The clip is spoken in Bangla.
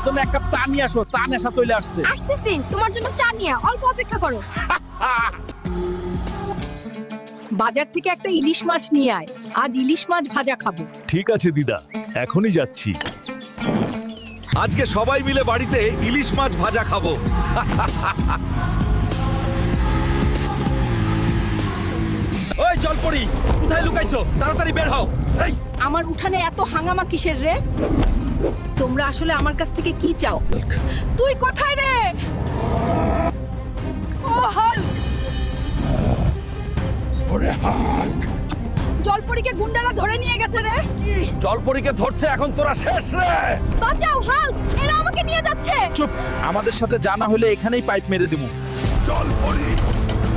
জন্য এক কাপ চা নিয়ে আসো, চা নেশা চলে আসছে। আসতেছি তোমার জন্য চা নিয়ে, অল্প অপেক্ষা করো। বাজার থেকে একটা ইলিশ মাছ নিয়ে আয়, আজ ইলিশ মাছ ভাজা খাবো। ঠিক আছে দিদা, এখনই যাচ্ছি। আজকে সবাই মিলে বাড়িতে ইলিশ মাছ ভাজা খাবো। ওই জলপরি, কোথায় লুকাইছো? তাড়াতাড়ি বের হও। এই আমার উঠানে এত হাঙ্গামা কিসের রে? তোমরা আসলে আমার কাছ থেকে কি চাও? তুই কোথায় রে? ও হাল্ক! জলপরীকে গুন্ডারা ধরে নিয়ে গেছে রে। জলপরীকে ধরছে, এখন তোরা শেষ রে। বাঁচাও হাল্ক, এরা আমাকে নিয়ে যাচ্ছে। চুপ, আমাদের সাথে জানা হলে এখানেই পাইপ মেরে দিমু। জলপরি